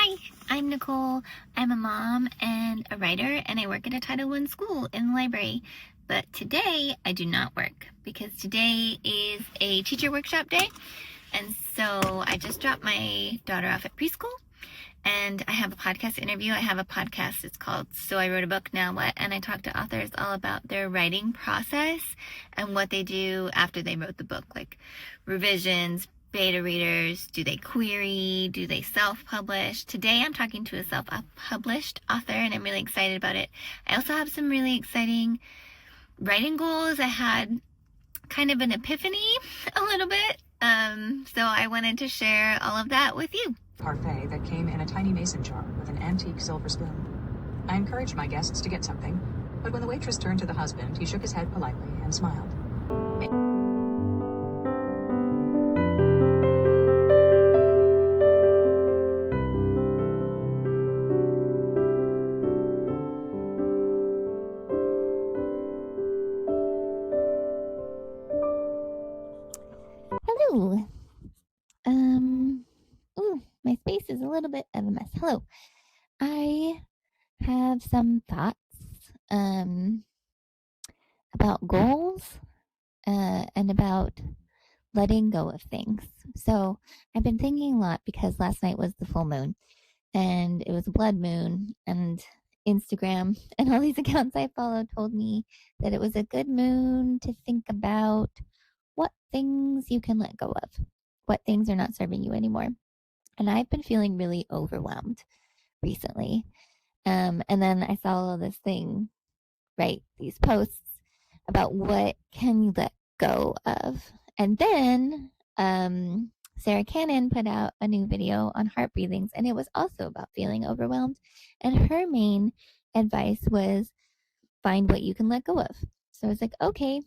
Hi, I'm Nicole. I'm a mom and a writer, and I work at a Title I school in the library. But today I do not work because today is a teacher workshop day. And so I just dropped my daughter off at preschool, and I have a podcast interview. I have a podcast. It's called So I Wrote a Book, Now What? And I talk to authors all about their writing process and what they do after they wrote the book, like revisions, beta readers, do they query, do they self-publish? Today I'm talking to a self-published author, and I'm really excited about it. I also have some really exciting writing goals. I had kind of an epiphany a little bit, so I wanted to share all of that with you. Parfait that came in a tiny mason jar with an antique silver spoon. I encouraged my guests to get something, but when the waitress turned to the husband, he shook his head politely and smiled. Hello. My space is a little bit of a mess. Hello. I have some thoughts about goals and about letting go of things. So I've been thinking a lot because last night was the full moon and it was a blood moon, and Instagram and all these accounts I follow told me that it was a good moon to think about what things you can let go of, what things are not serving you anymore. And I've been feeling really overwhelmed recently. And then I saw all this thing, right? These posts about what can you let go of. And then Sarah Cannon put out a new video on heart breathings, and it was also about feeling overwhelmed. And her main advice was find what you can let go of. So I was like, okay,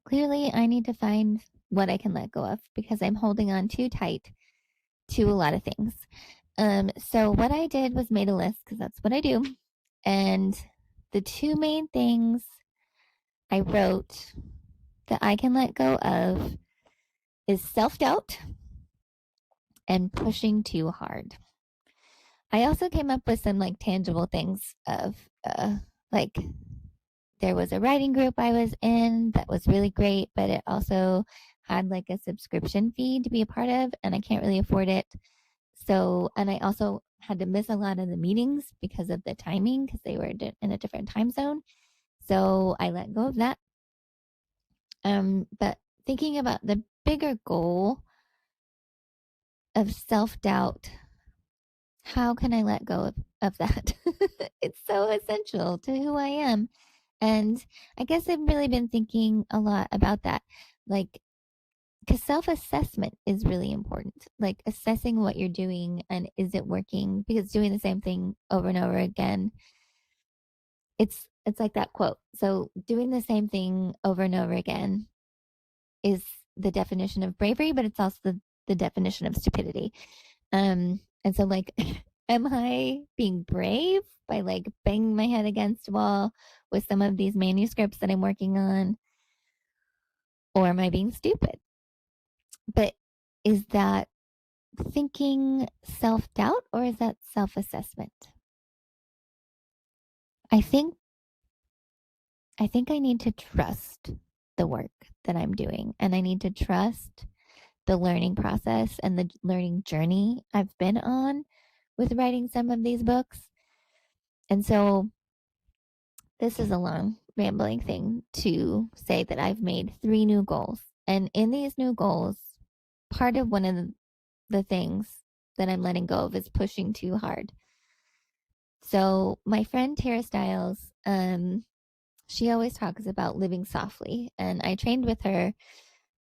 clearly I need to find what I can let go of because I'm holding on too tight to a lot of things. So what I did was made a list because that's what I do. And the two main things I wrote that I can let go of is self-doubt and pushing too hard. I also came up with some like tangible things of like there was a writing group I was in that was really great, but it also had like a subscription fee to be a part of, and I can't really afford it. So, and I also had to miss a lot of the meetings because of the timing because they were in a different time zone. So I let go of that. But thinking about the bigger goal of self-doubt, how can I let go of that? It's so essential to who I am. And I guess I've really been thinking a lot about that. Like, because self-assessment is really important, like assessing what you're doing and is it working, because doing the same thing over and over again, it's like that quote. So doing the same thing over and over again is the definition of bravery, but it's also the definition of stupidity. And so like am I being brave by like banging my head against a wall with some of these manuscripts that I'm working on, or am I being stupid? But is that thinking self-doubt or is that self-assessment? I think I need to trust the work that I'm doing, and I need to trust the learning process and the learning journey I've been on with writing some of these books. And so this is a long rambling thing to say that I've made 3 new goals. And in these new goals, part of one of the things that I'm letting go of is pushing too hard. So my friend Tara Stiles, she always talks about living softly, and I trained with her.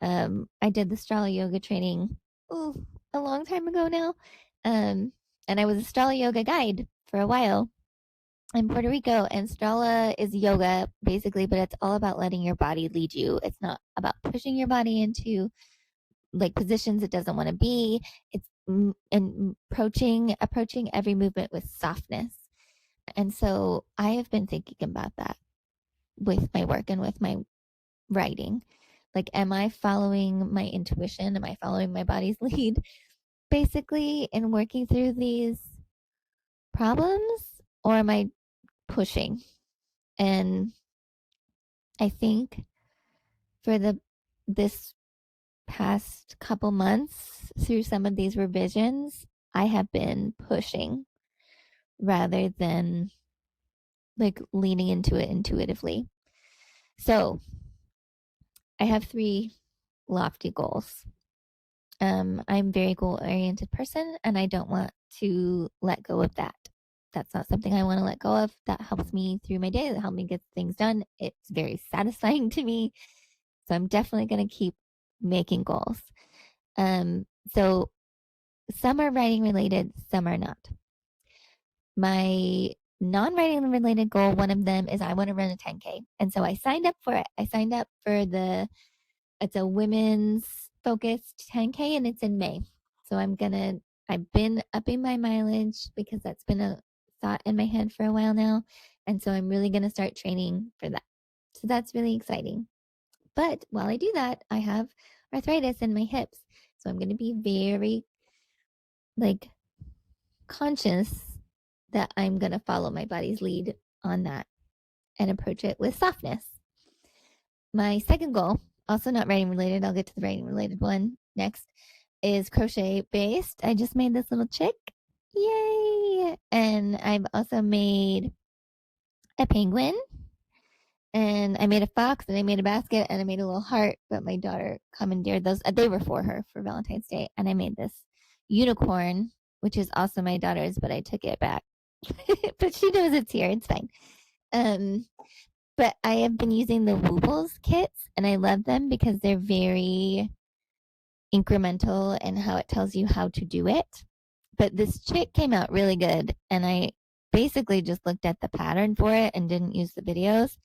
I did the Strala yoga training a long time ago now, and I was a Strala yoga guide for a while in Puerto Rico. And Strala is yoga basically, but it's all about letting your body lead you. It's not about pushing your body into like positions it doesn't want to be. It's and approaching every movement with softness. And so I have been thinking about that with my work and with my writing. Like, am I following my intuition? Am I following my body's lead? Basically, in working through these problems or am I pushing? And I think for this past couple months through some of these revisions, I have been pushing rather than like leaning into it intuitively. So I have three lofty goals. I'm a very goal oriented person and I don't want to let go of that. That's not something I want to let go of. That helps me through my day, that helps me get things done. It's very satisfying to me. So I'm definitely going to keep making goals. So some are writing related, some are not. My non-writing related goal, one of them is I want to run a 10K. And so I signed up for it. I signed up for it's a women's focused 10K and it's in May. So I've been upping my mileage because that's been a thought in my head for a while now. And so I'm really going to start training for that. So that's really exciting. But while I do that, I have arthritis in my hips. So I'm going to be very like conscious that I'm going to follow my body's lead on that and approach it with softness. My second goal, also not writing related, I'll get to the writing related one next, is crochet based. I just made this little chick. Yay! And I've also made a penguin and I made a fox and I made a basket and I made a little heart, but my daughter commandeered those. They were for her for Valentine's Day. And I made this unicorn, which is also my daughter's, but I took it back. But she knows it's here. It's fine. Um, but I have been using the Woobles kits and I love them because they're very incremental in how it tells you how to do it. But this chick came out really good and I basically just looked at the pattern for it and didn't use the videos.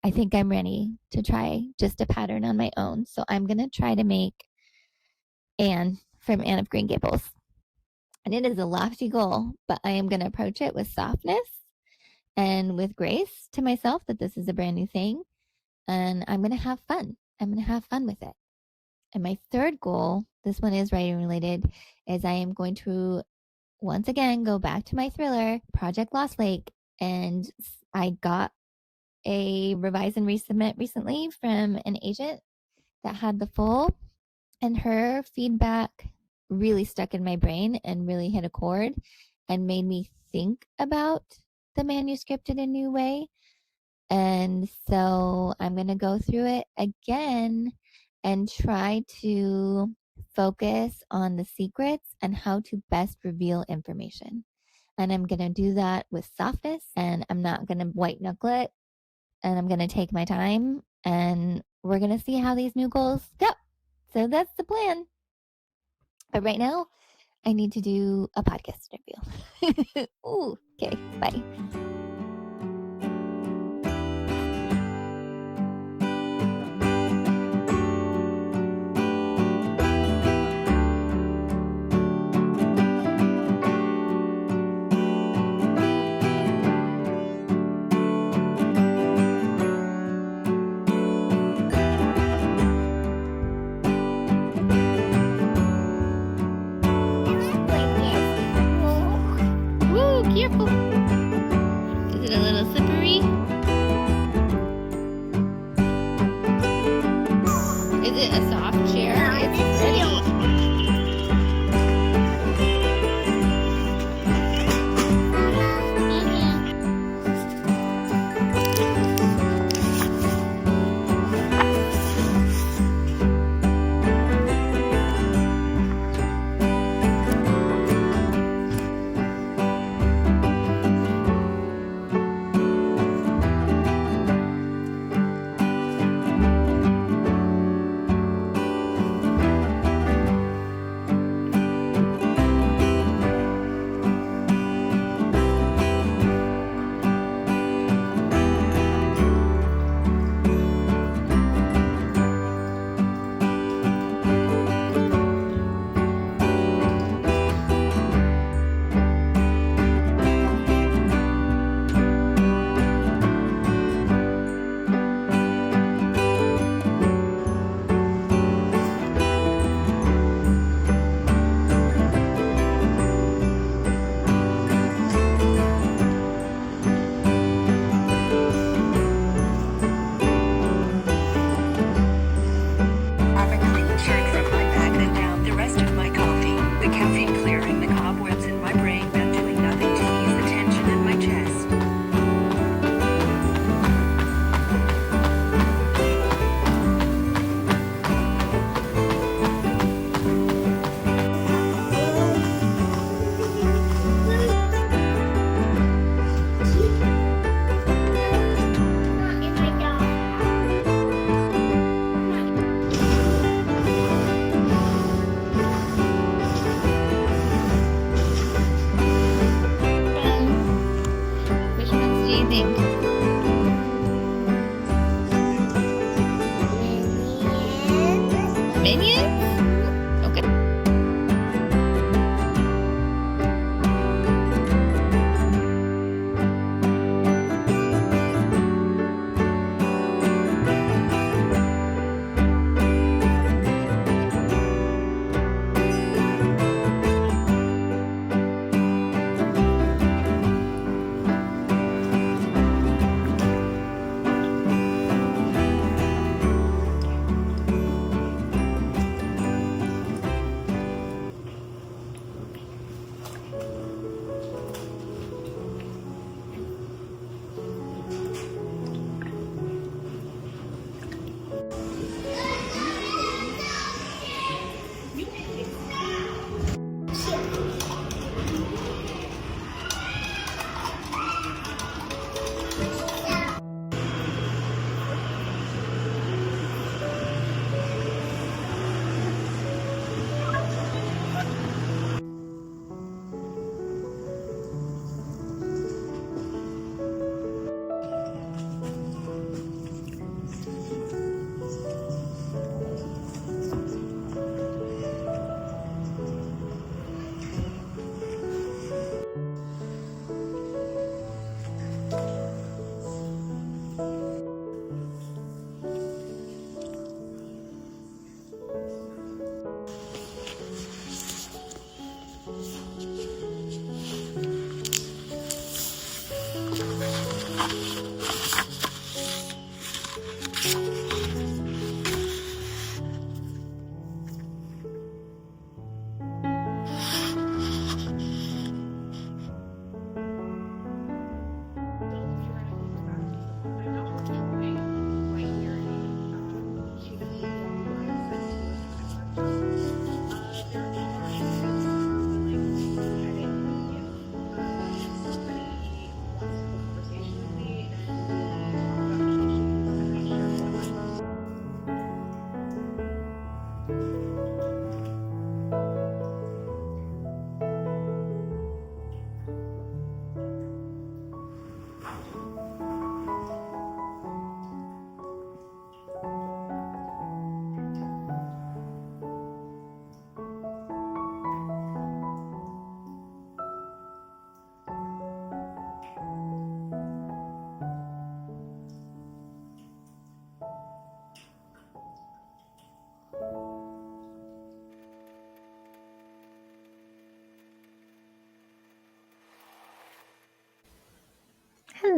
I think I'm ready to try just a pattern on my own. So I'm going to try to make Anne from Anne of Green Gables. And it is a lofty goal, but I am going to approach it with softness and with grace to myself that this is a brand new thing. And I'm going to have fun. I'm going to have fun with it. And my third goal, this one is writing related, is I am going to once again go back to my thriller, Project Lost Lake. And I got a revise and resubmit recently from an agent that had the full, and her feedback really stuck in my brain and really hit a chord and made me think about the manuscript in a new way. And so I'm going to go through it again and try to focus on the secrets and how to best reveal information. And I'm going to do that with softness and I'm not going to white knuckle it and I'm going to take my time and we're going to see how these new goals go. So that's the plan. But right now, I need to do a podcast interview. Ooh, okay, bye. Ooh, careful.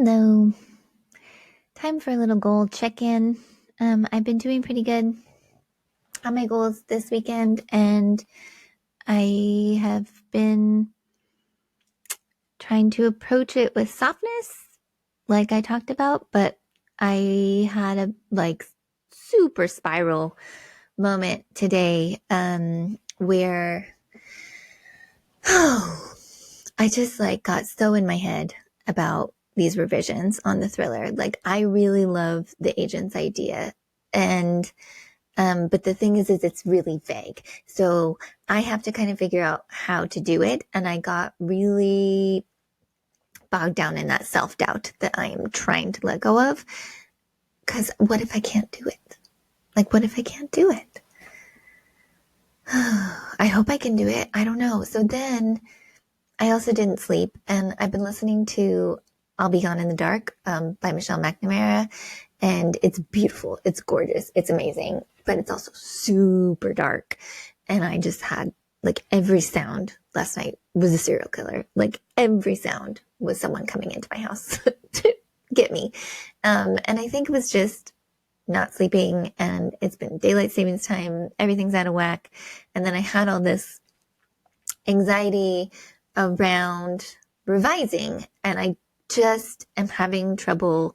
Hello. Time for a little goal check-in. I've been doing pretty good on my goals this weekend, and I have been trying to approach it with softness, like I talked about, but I had a super spiral moment today, where I just got so in my head about these revisions on the thriller. I really love the agent's idea, and but the thing is it's really vague. So I have to kind of figure out how to do it, and I got really bogged down in that self-doubt that I am trying to let go of. Because what if I can't do it? What if I can't do it? I hope I can do it. I don't know. So then I also didn't sleep, and I've been listening to I'll Be Gone in the Dark by Michelle McNamara, and it's beautiful. It's gorgeous. It's amazing, but it's also super dark. And I just had every sound last night was a serial killer. Every sound was someone coming into my house to get me. And I think it was just not sleeping, and it's been daylight savings time. Everything's out of whack. And then I had all this anxiety around revising, and I just am having trouble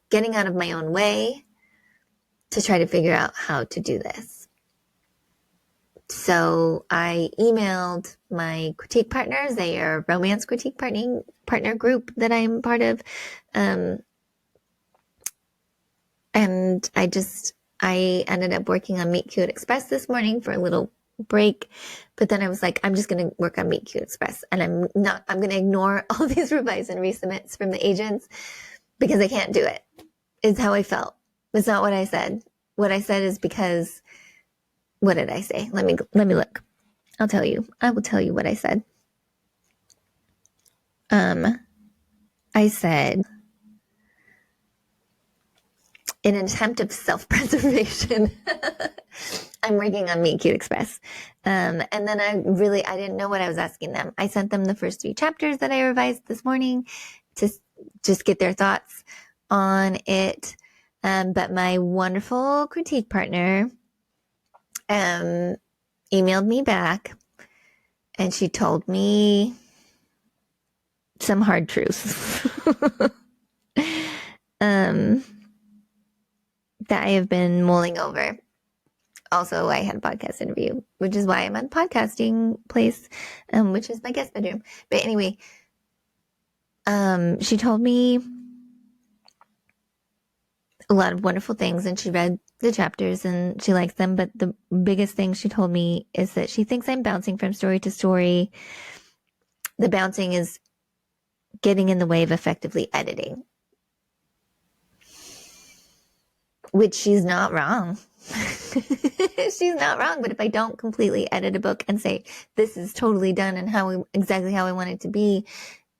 getting out of my own way to try to figure out how to do this. So I emailed my critique partners. They are a romance critique partner group that I'm part of. And I ended up working on Meet Cute Express this morning for a little break. But then I was like, I'm just going to work on Meet Cute Express. And I'm going to ignore all these revise and resubmits from the agents because I can't do it, is how I felt. It's not what I said. What I said is because, what did I say? Let me look. I'll tell you. I will tell you what I said. I said, in an attempt of self-preservation, I'm working on Meet Cute Express. And then I didn't know what I was asking them. I sent them the first 3 chapters that I revised this morning to just get their thoughts on it. But my wonderful critique partner emailed me back, and she told me some hard truths that I have been mulling over. Also, I had a podcast interview, which is why I'm at a podcasting place, which is my guest bedroom. But anyway, she told me a lot of wonderful things, and she read the chapters and she likes them. But the biggest thing she told me is that she thinks I'm bouncing from story to story. The bouncing is getting in the way of effectively editing, which she's not wrong. She's not wrong. But if I don't completely edit a book and say, this is totally done and exactly how I want it to be,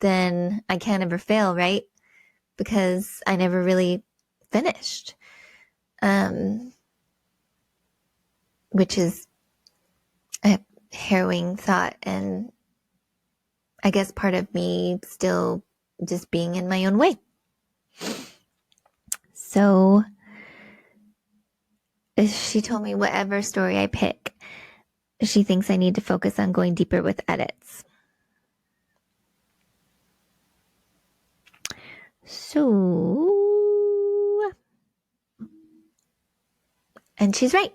then I can't ever fail, right? Because I never really finished. Which is a harrowing thought, and I guess part of me still just being in my own way. So she told me whatever story I pick, she thinks I need to focus on going deeper with edits. So, and she's right.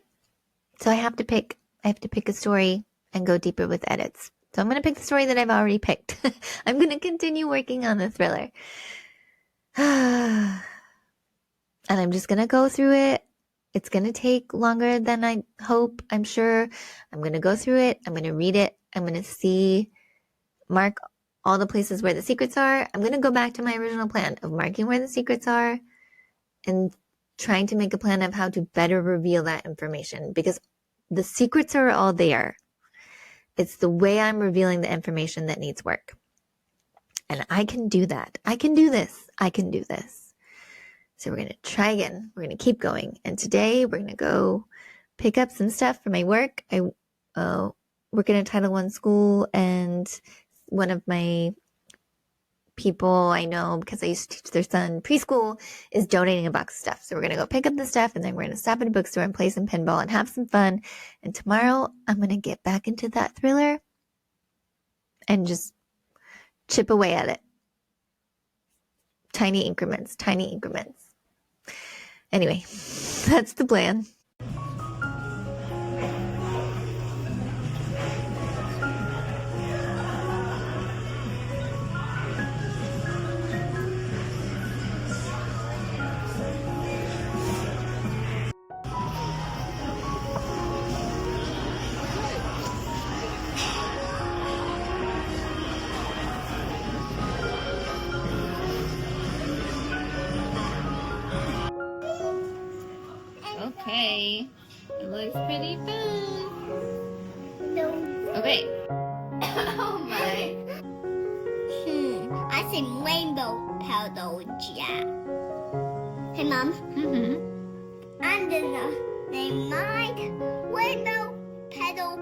So I have to pick a story and go deeper with edits. So I'm going to pick the story that I've already picked. I'm going to continue working on the thriller. And I'm just going to go through it. It's going to take longer than I hope, I'm sure. I'm going to go through it. I'm going to read it. I'm going to mark all the places where the secrets are. I'm going to go back to my original plan of marking where the secrets are and trying to make a plan of how to better reveal that information, because the secrets are all there. It's the way I'm revealing the information that needs work. And I can do that. I can do this. I can do this. So we're going to try again. We're going to keep going. And today we're going to go pick up some stuff for my work. I work in a Title I school, and one of my people I know, because I used to teach their son preschool, is donating a box of stuff. So we're going to go pick up the stuff and then we're going to stop at a bookstore and play some pinball and have some fun. And tomorrow I'm going to get back into that thriller and just chip away at it. Tiny increments, tiny increments. Anyway, that's the plan. Okay. It looks pretty fun. No. Okay. Oh my. I see rainbow paddle. Hey, Mom. I'm gonna name mine rainbow paddle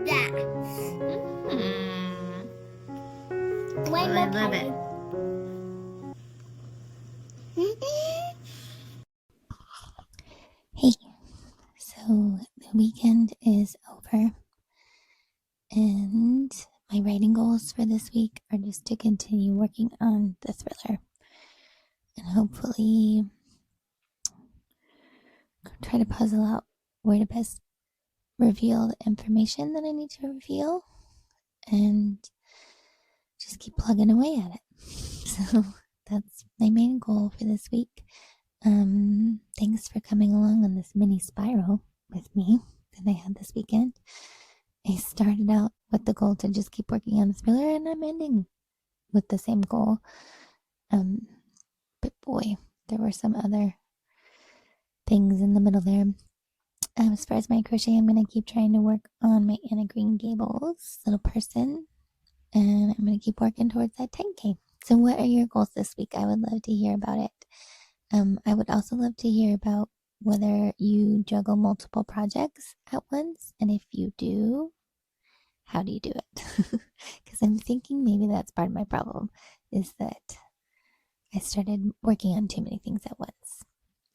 dance. Rainbow I love it. Hey, so the weekend is over, and my writing goals for this week are just to continue working on the thriller and hopefully try to puzzle out where to best reveal the information that I need to reveal and just keep plugging away at it. So that's my main goal for this week. Thanks for coming along on this mini spiral with me that I had this weekend. I started out with the goal to just keep working on the thriller, and I'm ending with the same goal. But boy, there were some other things in the middle there. As far as my crochet, I'm going to keep trying to work on my Anna Green Gables little person, and I'm going to keep working towards that 10K. So what are your goals this week? I would love to hear about it. I would also love to hear about whether you juggle multiple projects at once, and if you do, how do you do it? Because I'm thinking maybe that's part of my problem, is that I started working on too many things at once,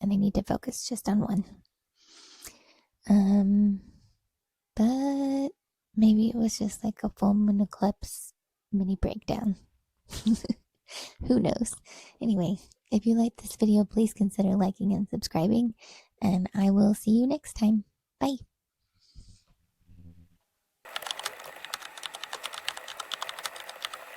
and I need to focus just on one. But maybe it was just like a full moon eclipse mini breakdown. Who knows? Anyway, if you like this video, please consider liking and subscribing, and I will see you next time. Bye.